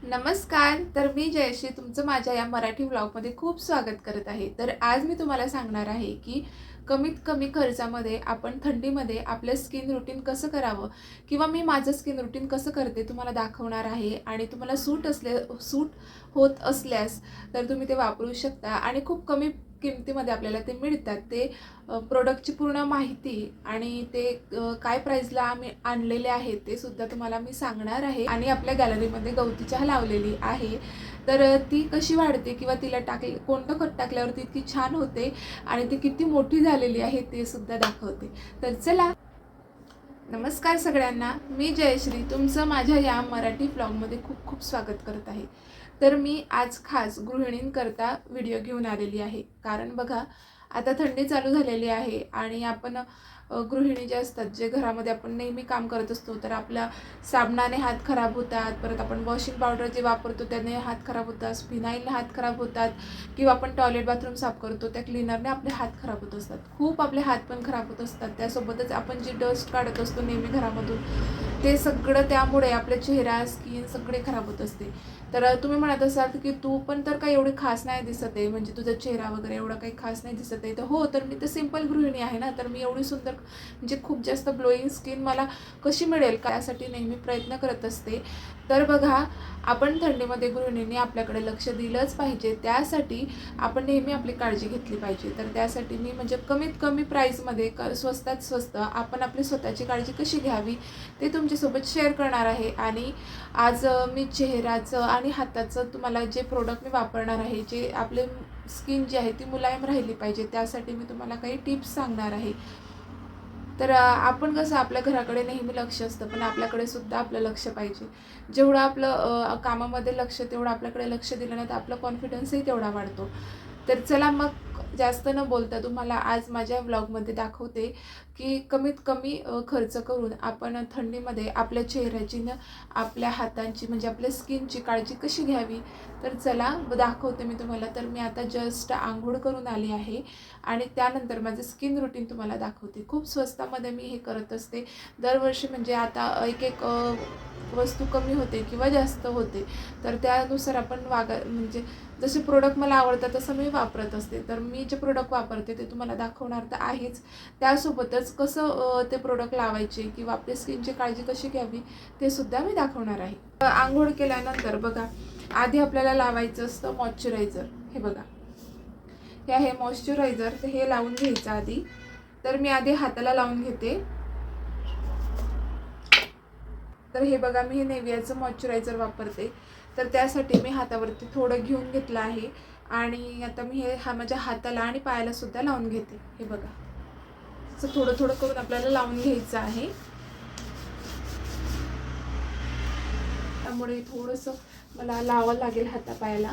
नमस्कार. तर मी जयश्री तुमचं माझ्या या मराठी व्लॉगमध्ये खूप स्वागत करत आहे. तर आज मी तुम्हाला सांगणार आहे की कमीत कमी खर्चामध्ये आपण थंडीमध्ये आपलं स्किन रुटीन कसं करावं किंवा मी माझं स्किन रुटीन कसं करते तुम्हाला दाखवणार आहे. आणि तुम्हाला सूट होत असल्यास तर तुम्ही ते वापरू शकता आणि खूप कमी किमतीमध्ये आपल्याला ते मिळतात. ते प्रोडक्टची पूर्ण माहिती आणि ते काय प्राईजला आम्ही आणलेले आहेत ते सुद्धा तुम्हाला मी सांगणार आहे. आणि आपल्या गॅलरीमध्ये गवती चहा लावलेली आहे, तर ती कशी वाढते किंवा तिला कोणतं खत टाकल्यावर ती इतकी छान होते आणि ती किती मोठी झालेली आहे ते सुद्धा दाखवते. तर चला. नमस्कार सगळ्यांना, मी जयश्री तुमचं माझ्या या मराठी व्लॉगमध्ये खूप खूप स्वागत करत आहे. तर मी आज खास गृहिणींकरता व्हिडिओ घेऊन आलेली आहे. कारण बघा, आता थंडी चालू झालेली आहे आणि आपण गृहिणी जे असतात, जे घरामध्ये आपण नेहमी काम करत असतो, तर आपल्या साबणाने हात खराब होतात, परत आपण वॉशिंग पावडर जे वापरतो त्याने हात खराब होतात, फिनाईलने हात खराब होतात, किंवा आपण टॉयलेट बाथरूम साफ करतो त्या क्लीनरने आपले हात खराब होत असतात. खूप आपले हात पण खराब होत असतात. त्यासोबतच आपण जी डस्ट काढत असतो नेहमी घरामधून, ते सगळं त्यामुळे आपला चेहरा, स्किन सगळे खराब होत असते. तर तुम्ही म्हणत असाल की तू पण तर काही एवढी खास नाही दिसत आहे, म्हणजे तुझा चेहरा वगैरे एवढा काही खास नाही दिसत आहे. तर हो, तर मी तर सिंपल गृहिणी आहे ना, तर मी एवढी सुंदर म्हणजे खूप जास्त ग्लोईंग स्किन मला कशी मिळेल का, यासाठी नेहमी प्रयत्न करत असते. तर बघा, आपण थंडीमध्ये गृहिणींनी आपल्याकडे लक्ष दिलंच पाहिजे. त्यासाठी आपण नेहमी आपली काळजी घेतली पाहिजे. तर त्यासाठी मी म्हणजे कमीत कमी प्राईसमध्ये स्वस्तात स्वस्त आपण आपली स्वतःची काळजी कशी घ्यावी ते तुमच्यासोबत शेअर करणार आहे. आणि आज मी चेहऱ्याचं आणि हाताचं तुम्हाला जे प्रोडक्ट मी वापरणार आहे, जे आपले स्किन जी आहे ती मुलायम राहिली पाहिजे, त्यासाठी मी तुम्हाला काही टिप्स सांगणार आहे. तर आपण कसं आपल्या घराकडे नेहमी लक्ष असतं, पण आपल्याकडे सुद्धा आपलं लक्ष पाहिजे. जेवढं आपलं कामामध्ये लक्ष, तेवढं आपल्याकडे लक्ष दिलं ना, तर आपला कॉन्फिडन्सही तेवढा वाढतो. तर चला मग जास्त न बोलता तुम्हाला आज माझ्या व्लॉगमध्ये दाखवते की कमीत कमी खर्च करून आपण थंडीमध्ये आपल्या चेहऱ्याची न आपल्या हातांची म्हणजे आपल्या स्किनची काळजी कशी घ्यावी. तर चला दाखवते मी तुम्हाला. तर मी आता जस्ट आंघोळ करून आली आहे आणि त्यानंतर माझं स्किन रुटीन तुम्हाला दाखवते. खूप स्वस्तामध्ये मी हे करत असते दरवर्षी. म्हणजे आता एक एक वस्तू कमी होते किंवा जास्त होते, तर त्यानुसार आपण म्हणजे जसे प्रोडक्ट मला आवडतात तसं मी वापरत असते. तर मी जे प्रोडक्ट वापरते ते तुम्हाला दाखवणार तर आहेच. त्यासोबतच कसं ते प्रोडक्ट लावायचे किंवा आपल्या स्किनची काळजी कशी घ्यावी ते सुद्धा मी दाखवणार आहे. आंघोळ केल्यानंतर बघा, आधी आपल्याला लावायचं असतं मॉइश्चरायझर. हे बघा, हे आहे मॉइश्चरायझर. तर हे लावून घ्यायचं आधी. तर मी आधी हाताला लावून घेते. तर हे बघा, मी हे नेव्हियाचं मॉइश्चरायझर वापरते. तर त्यासाठी मी हातावरती थोडं घेऊन घेतलं आहे आणि आता मी हे माझ्या हाताला आणि पायाला सुद्धा लावून घेते. हे बघा, असं थोडं थोडं करून आपल्याला लावून घ्यायचं आहे. त्यामुळे थोडंसं मला लावावं लागेल हातापायाला.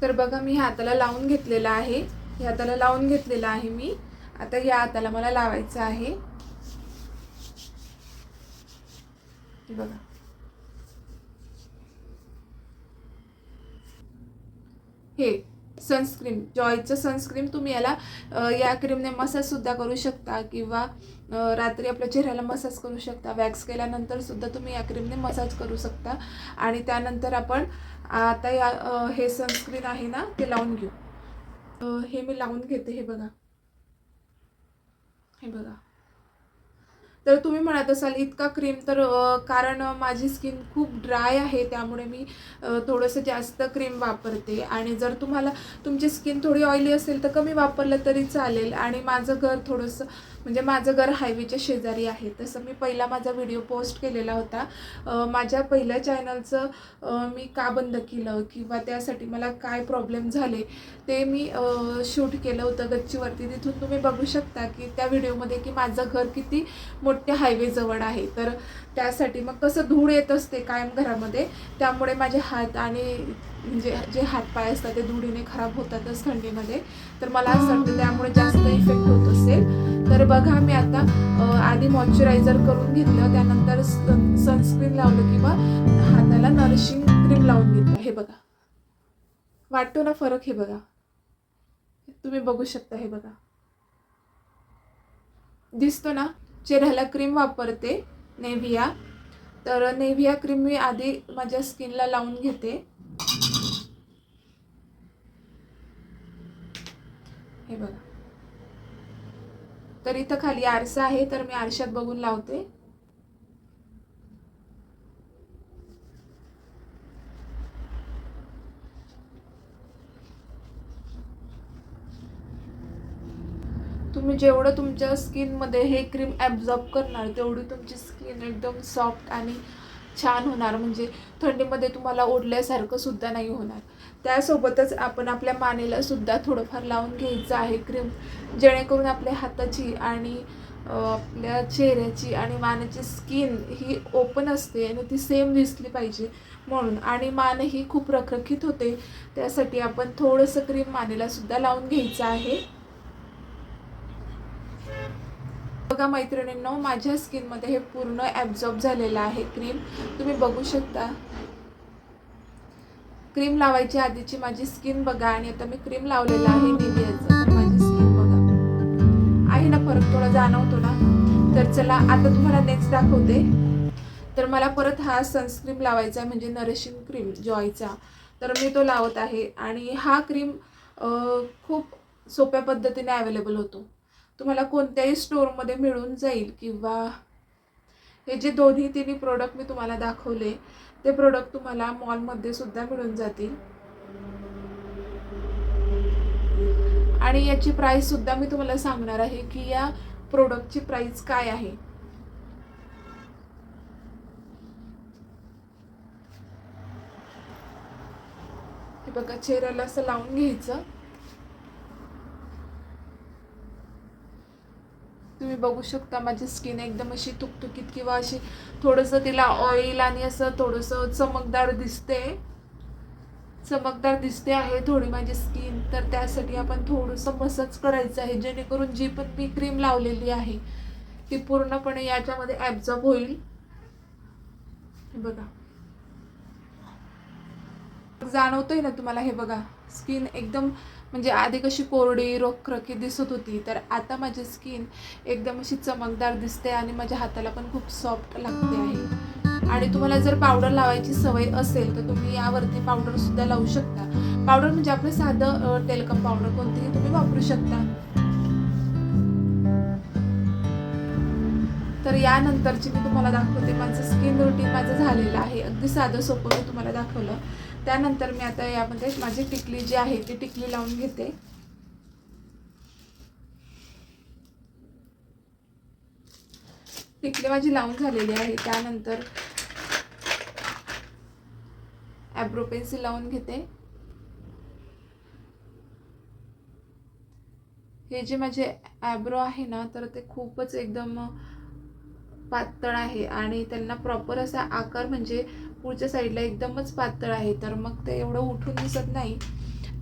तर बघा, मी हाताला लावून घेतलेलं आहे. हाताला लावून घेतलेलं आहे मी. आता या हाताला मला लावायचं आहे. बघा, हे सनस्क्रीन, जॉयचं सनस्क्रीन. तुम्ही याला या क्रीमने मसाजसुद्धा करू शकता किंवा रात्री आपल्या चेहऱ्याला मसाज करू शकता. वॅक्स केल्यानंतर सुद्धा तुम्ही या क्रीमने मसाज करू शकता. आणि त्यानंतर आपण आता हे सनस्क्रीन आहे ना, ते लावून घेऊ. हे मी लावून घेते. हे बघा, हे बघा. तर तुम्ही म्हणत असाल इतका क्रीम, तर कारण माझी स्किन खूप ड्राय आहे, त्यामुळे मी थोडंसं जास्त क्रीम वापरते. आणि जर तुम्हाला तुमची स्किन थोडी ऑइली असेल तर कमी वापरलं तरी चालेल. आणि माझं घर थोडंसं म्हणजे माझं घर हायवेच्या शेजारी आहे. तसं मी पहिला माझा व्हिडिओ पोस्ट केलेला होता. माझ्या पहिल्या चॅनलचं मी का बंद केलं किंवा त्यासाठी मला काय प्रॉब्लेम झाले ते मी शूट केलं होतं गच्चीवरती. तिथून तुम्ही बघू शकता की त्या व्हिडिओमध्ये की माझं घर किती मोठ्या हायवेजवळ आहे. तर त्यासाठी मग कसं धूळ येत असते कायम घरामध्ये, त्यामुळे माझे हात आणि म्हणजे जे हातपाय असतात ते धुळीने खराब होतातच थंडीमध्ये. तर मला असं वाटतं त्यामुळे जास्त इफेक्ट होत असेल. तर बघा, मी आता आधी मॉइश्चरायझर करून घेतलं, त्यानंतर सनस्क्रीन लावलं किंवा हाताला नरिशिंग क्रीम लावून घेतलं. हे बघा, वाटतो ना फरक? हे बघा, तुम्ही बघू शकता. हे बघा, दिसतो ना? चेहऱ्याला क्रीम वापरते नेव्हिया, तर नेव्हिया क्रीम मी आधी माझ्या स्किनला लावून घेते. हे बघा. तर इथं खाली आरसा आहे, तर मी आरशात बघून लावते. तुम्ही जेवढं तुमच्या स्किनमध्ये हे क्रीम ॲब्झॉर्ब करणार तेवढी तुमची स्किन एकदम सॉफ्ट आणि छान होणार. म्हणजे थंडीमध्ये तुम्हाला ओढल्यासारखं सुद्धा नाही होणार. त्यासोबतच आपण आपल्या मानेला सुद्धा थोडंफार लावून घ्यायचं आहे क्रीम, जेणेकरून आपल्या हाताची आणि आपल्या चेहऱ्याची आणि मानेची स्किन ही ओपन असते आणि ती सेम दिसली पाहिजे म्हणून. आणि मान ही खूप रखरखीत होते, त्यासाठी आपण थोडंसं क्रीम मानेला सुद्धा लावून घ्यायचं आहे. बघा मैत्रिणींनो, माझ्या स्किनमध्ये हे पूर्ण ॲब्झॉर्ब झालेलं आहे क्रीम. तुम्ही बघू शकता. क्रीम लावायची आधीची माझी स्किन बघा आणि आता मी क्रीम लावलेलं आहे निव्हियाचं, तर माझी स्किन बघा. आहे ना फरक, थोडा जाणवतो ना. तर चला आता तुम्हाला नेक्स्ट दाखवते. तर मला परत हा सनस्क्रीम लावायचा आहे, म्हणजे नरिशिंग क्रीम जॉयचा. तर मी तो लावत आहे आणि हा क्रीम खूप सोप्या पद्धतीने अवेलेबल होतो. तुम्हाला कोणत्याही स्टोअरमध्ये मिळून जाईल, किंवा हे जे दोन्ही तिन्ही प्रोडक्ट मी तुम्हाला दाखवले ते प्रोडक्ट तुम्हाला मॉलमध्ये सुद्धा मिळून जातील. आणि याची प्राइस सुद्धा मी तुम्हाला सांगणार आहे की या प्रोडक्टची प्राइस काय आहे. हे बघा, चेहऱ्याला असं लावून घ्यायचं. तुम्ही बघू शकता माझी स्किन एकदम अशी तुकतुकीत किंवा अशी थोडंसं तिला ऑइल आणि असं थोडंसं चमकदार दिसते आहे थोडी माझी स्किन. तर त्यासाठी आपण थोडंसं मसाज करायचं आहे, जेणेकरून जी पण मी क्रीम लावलेली आहे ती पूर्णपणे याच्यामध्ये ॲब्झॉर्ब होईल. हे बघा, जाणवतोय ना तुम्हाला. हे बघा, स्किन एकदम म्हणजे आधी कशी कोरडी रोखरखी दिसत होती, तर आता माझी स्किन एकदम अशी चमकदार दिसते आणि माझ्या हाताला पण खूप सॉफ्ट लागते आहे. आणि तुम्हाला जर पावडर लावायची सवय असेल तर तुम्ही यावरती पावडर सुद्धा लावू शकता. पावडर म्हणजे आपलं साधं टेलकम पावडर कोणतीही तुम्ही वापरू शकता. तर यानंतरची मी तुम्हाला दाखवते. माझं स्किन रुटीन माझं झालेलं आहे, अगदी साधं सोपं मी तुम्हाला दाखवलं. त्यानंतर मी आता यामध्ये माझी टिकली जी आहे ती टिकली लावून घेते. टिकली माझी लावून झालेली आहे. त्यानंतर ॲब्रो पेन्सिल लावून घेते. हे जे माझे ॲब्रो आहे ना, तर ते खूपच एकदम पातळ आहे आणि त्यांना प्रॉपर असा आकार म्हणजे पुढच्या साईडला एकदमच पातळ आहे, तर मग ते एवढं उठून दिसत नाही.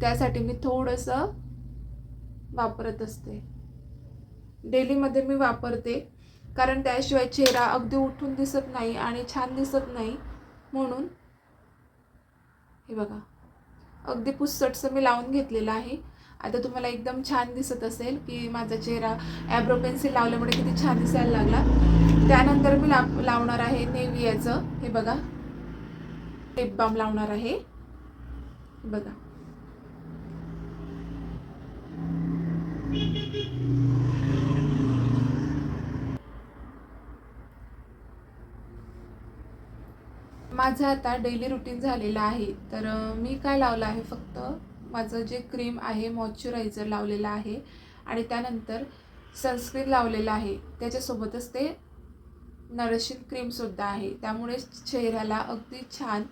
त्यासाठी मी थोडंसं वापरत असते. डेलीमध्ये मी वापरते, कारण त्याशिवाय चेहरा अगदी उठून दिसत नाही आणि छान दिसत नाही म्हणून. हे बघा, अगदी पुसटसं मी लावून घेतलेलं आहे. आता तुम्हाला एकदम छान दिसत असेल की माझा चेहरा ॲब्रो पेन्सिल लावल्यामुळे किती छान दिसायला लागला. त्यानंतर मी लावणार आहे नेव्हियाचं. हे बघा, लिप बाम लावणार आहे. बघा, माझं आता डेली रुटीन झालेलं आहे. तर मी काय लावलं आहे, फक्त माझं जे क्रीम आहे मॉइश्चरायझर लावलेलं आहे आणि त्यानंतर सनस्क्रीन लावलेलं आहे. त्याच्यासोबतच ते नरिशिंग क्रीमसुद्धा आहे. त्यामुळे चेहऱ्याला अगदी छान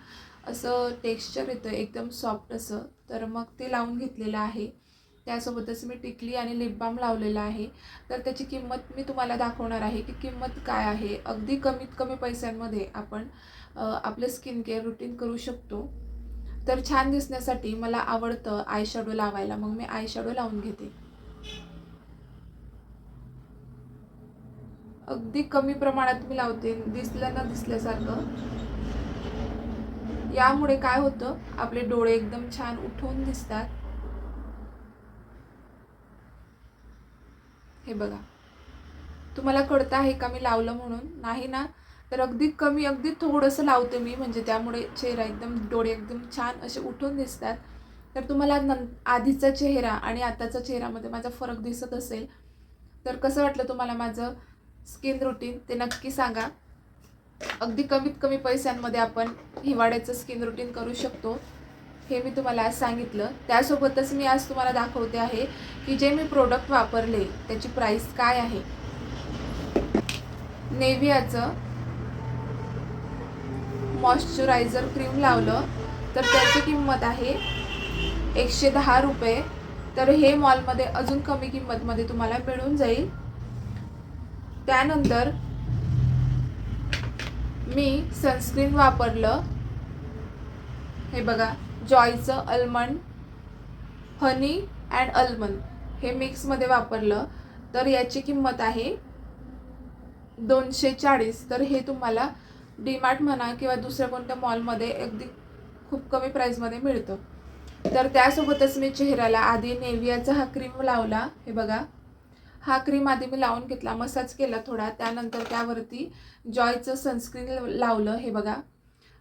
असं टेक्स्चर येतं, एकदम सॉफ्ट असं. तर मग ते लावून घेतलेलं आहे. त्यासोबतच मी टिकली आणि लिप बाम लावलेला आहे. तर त्याची किंमत मी तुम्हाला दाखवणार आहे की किंमत काय आहे. अगदी कमीत कमी पैशांमध्ये आपण आपलं स्किन केअर रुटीन करू शकतो. तर छान दिसण्यासाठी मला आवडतं आय शॅडो लावायला, मग मी आय शॅडो लावून घेते. अगदी कमी प्रमाणात मी लावते, दिसलं ना दिसल्यासारखं. यामुळे काय होतं, आपले डोळे एकदम छान उठून दिसतात. हे बघा, तुम्हाला कळतं आहे का मी लावलं म्हणून? नाही ना? तर अगदी कमी, अगदी थोडंसं लावते मी, म्हणजे त्यामुळे चेहरा एकदम, डोळे एकदम छान असे उठून दिसतात. तर तुम्हाला आधीचा चेहरा आणि आताचा चेहऱ्यामध्ये माझा फरक दिसत असेल तर कसं वाटलं तुम्हाला माझं स्किन रुटीन ते नक्की सांगा. अगदी कमीत कमी पैशांमध्ये आपण हिवाळ्याचं स्किन रुटीन करू शकतो हे मी तुम्हाला आज सांगितलं. त्यासोबतच मी आज तुम्हाला दाखवते आहे की जे मी प्रोडक्ट वापरले त्याची प्राइस काय आहे. नेव्हियाचं मॉइश्चरायझर क्रीम लावलं तर त्याची किंमत आहे 110 रुपये. तर हे मॉलमध्ये अजून कमी किंमतमध्ये तुम्हाला मिळून जाईल. त्यानंतर मी सनस्क्रीन वापरलं, हे बघा, जॉयचं आल्मंड हनी अँड आल्मंड हे मिक्समध्ये वापरलं. तर याची किंमत आहे 240. तर हे तुम्हाला डीमार्ट म्हणा किंवा दुसऱ्या कोणत्या मॉलमध्ये अगदी खूप कमी प्राईसमध्ये मिळतं. तर त्यासोबतच मी चेहऱ्याला आधी नेव्हियाचा हा क्रीम लावला, हे बघा, हा क्रीम आधी मी लावून घेतला, मसाज केला थोडा. त्यानंतर त्यावरती जॉयचं सनस्क्रीन लावलं, हे बघा,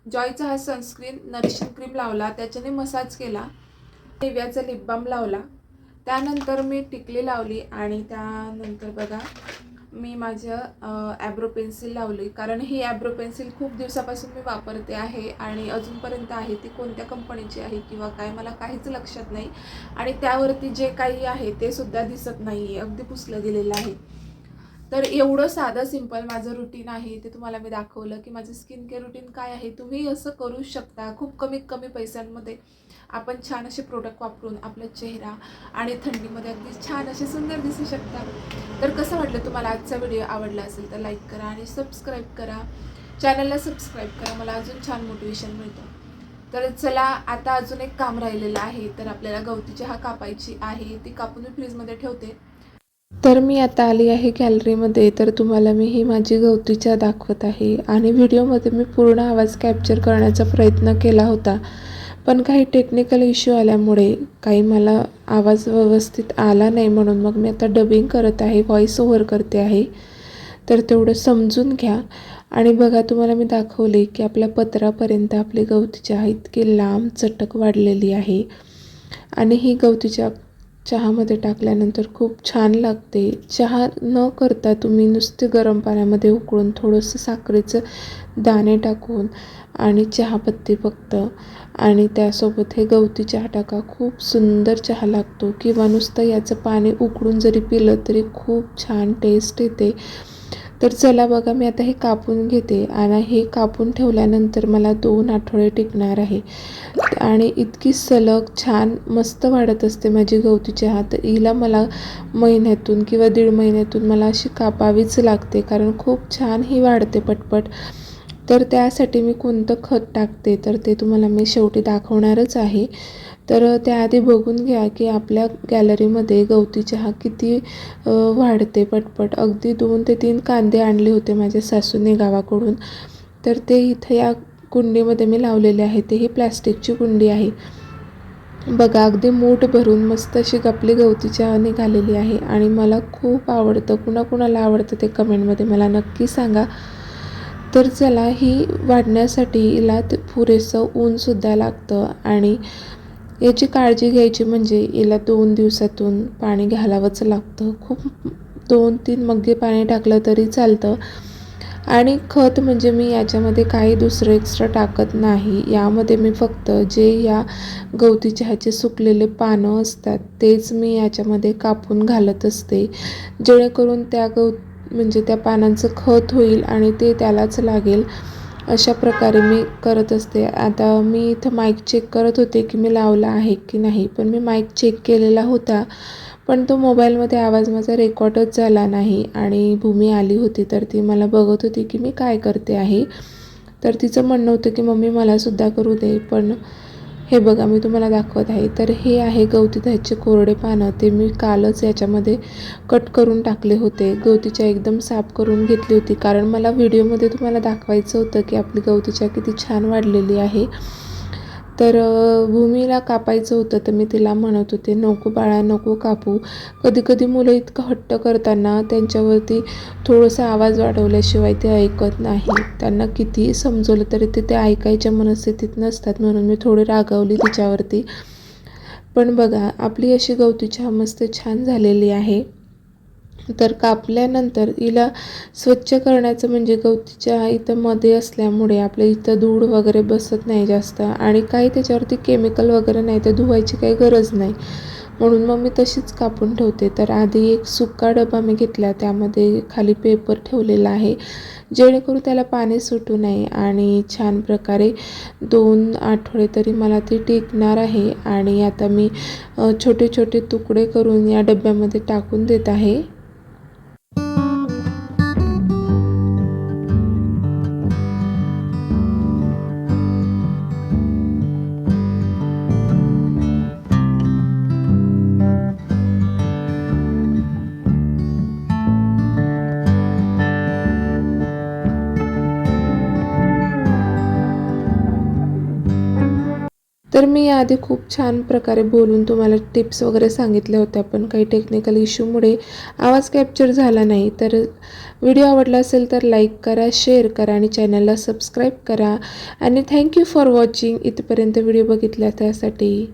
जॉयचा हा सनस्क्रीन नरिशिंग क्रीम लावला, त्याच्याने मसाज केला. नेव्हियाचा लिप बाम लावला. त्यानंतर मी टिकली लावली आणि त्यानंतर बघा मी माझं ॲब्रो पेन्सिल लावली, कारण ही ॲब्रो पेन्सिल खूप दिवसापासून मी वापरते आहे आणि अजूनपर्यंत आहे. ती कोणत्या कंपनीची आहे किंवा काय मला काहीच लक्षात नाही आणि त्यावरती जे काही आहे ते सुद्धा दिसत नाही आहे, अगदी पुसलं गेलेलं आहे. तर एवढं साधं सिंपल माझं रुटीन आहे, ते तुम्हाला मी दाखवलं की माझं स्किन केअर रुटीन काय आहे. तुम्ही असं करू शकता. खूप कमी पैशांमध्ये आपण छान असे प्रोडक्ट वापरून आपला चेहरा आणि थंडीमध्ये अगदी छान असे सुंदर दिसू शकता. तर कसं वाटलं तुम्हाला आजचा व्हिडिओ? आवडला असेल तर लाईक करा आणि सबस्क्राईब करा, चॅनलला सबस्क्राईब करा, मला अजून छान मोटिवेशन मिळतं. तर चला, आता अजून एक काम राहिलेलं आहे. तर आपल्याला गवती चहा कापायची आहे, ती कापून मी फ्रीजमध्ये ठेवते. तर मी आता आली आहे गॅलरीमध्ये. तर तुम्हाला मी ही माझी गवती चहा दाखवत आहे आणि व्हिडिओमध्ये मी पूर्ण आवाज कॅप्चर करण्याचा प्रयत्न केला होता, पण काही टेक्निकल इश्यू आल्यामुळे काही मला आवाज व्यवस्थित आला नाही, म्हणून मग मी आता डबिंग करत आहे, व्हॉइस ओव्हर करते आहे. तर तेवढं समजून घ्या. आणि बघा, तुम्हाला मी दाखवले की आपल्या पत्रापर्यंत आपली गवती चहा इतकी लांब चटक वाढलेली आहे आणि ही गवती चहा चहामध्ये टाकल्यानंतर खूप छान लागते. चहा न करता तुम्ही नुसते गरम पाण्यामध्ये उकळून थोडंसं साखरेचं दाणे टाकून आणि चहापत्ती फक्त आणि त्यासोबत हे गवती चहा टाका, खूप सुंदर चहा लागतो. किंवा नुसतं याचं पाणी उकळून जरी पिलं तरी खूप छान टेस्ट येते. तर चला बघा, मी आता हे कापून घेते आणि हे कापून ठेवल्यानंतर मला 2 आठवडे टिकणार आहे आणि इतकी सलग छान मस्त वाढत असते माझी गवती चहा. तर हिला मला महिन्यातून किंवा 1.5 महिन्यातून मला अशी कापावीच लागते, कारण खूप छान ही वाढते पटपट. तर त्यासाठी मी कोणतं खत टाकते तर ते तुम्हाला मी शेवटी दाखवणारच आहे. तर त्याआधी बघून घ्या की आपल्या गॅलरीमध्ये गवती चहा किती वाढते पटपट. अगदी 2 ते 3 कांदे आणले होते माझ्या सासूने गावाकडून, तर ते इथं या कुंडीमध्ये मी लावलेले आहे. ते ही प्लॅस्टिकची कुंडी आहे. बघा, अगदी मूठ भरून मस्त अशी आपली गवती चहा निघालेली आहे आणि मला खूप आवडतं. कुणाकुणाला आवडतं ते कमेंटमध्ये मला नक्की सांगा. तर चला, ही वाढण्यासाठी हिला पुरेसं ऊनसुद्धा लागतं आणि याची काळजी घ्यायची म्हणजे हिला 2 दिवसातून पाणी घालावंच लागतं. खूप 2-3 मग्गे पाणी टाकलं तरी चालतं. आणि खत म्हणजे मी याच्यामध्ये काही दुसरं एक्स्ट्रा टाकत नाही. यामध्ये मी फक्त जे या गवती चहाचे सुकलेले पानं असतात तेच मी याच्यामध्ये कापून घालत असते, जेणेकरून त्या म्हणजे त्या पानांचं खत होईल आणि ते त्यालाच लागेल. अशा प्रकारे मी करत असते. आता मी इथं माईक चेक करत होते की मी लावला आहे की नाही, पण मी माईक चेक केलेला होता, पण तो मोबाईलमध्ये आवाज माझा रेकॉर्डच झाला नाही. आणि भूमी आली होती तर ती मला बघत होती की मी काय करते आहे. तर तिचं म्हणणं होतं की मम्मी मलासुद्धा करू दे. पण हे बघा, मी तुम्हाला दाखवत आहे. तर हे आहे गवती चहाचे कोरडे पानं. ते मी कालच याच्यामध्ये कट करून टाकले होते. गवती चहा एकदम साफ करून घेतली होती, कारण मला व्हिडिओमध्ये तुम्हाला दाखवायचं होतं की आपली गवती चहा किती छान वाढलेली आहे. तर भूमीला कापायचं होतं, तर मी तिला म्हणत होते, नको बाळा नको कापू. कधी कधी मुलं इतकं हट्ट करताना त्यांच्यावरती थोडंसं आवाज वाढवल्याशिवाय ते ऐकत नाही. त्यांना कितीही समजवलं तरी ते ऐकायच्या मनस्थितीत नसतात, म्हणून मी थोडी रागावली तिच्यावरती. पण बघा आपली अशी गवती चहा मस्त छान झालेली आहे. तर कापल्यानंतर हिला स्वच्छ करण्याचं म्हणजे गवती चहा इथं मध्ये असल्यामुळे आपल्या इथं धूळ वगैरे बसत नाही जास्त आणि काही त्याच्यावरती केमिकल वगैरे नाही, तर धुवायची काही गरज नाही, म्हणून मग मी तशीच कापून ठेवते. तर आधी एक सुका डबा मी घेतला, त्यामध्ये खाली पेपर ठेवलेला आहे जेणेकरून त्याला पाणी सुटू नये आणि छान प्रकारे 2 आठवडे तरी मला ती टिकणार आहे. आणि आता मी छोटे छोटे तुकडे करून या डब्यामध्ये टाकून देत आहे. तर मी याआधी खूप छान प्रकारे बोलून तुम्हाला टिप्स वगैरे सांगितल्या होत्या, पण काही टेक्निकल इश्यूमुळे आवाज कॅप्चर झाला नाही. तर व्हिडिओ आवडला असेल तर लाईक करा, शेअर करा आणि चॅनलला सबस्क्राईब करा. आणि थँक्यू फॉर वॉचिंग. इथपर्यंत व्हिडिओ बघितला त्यासाठी.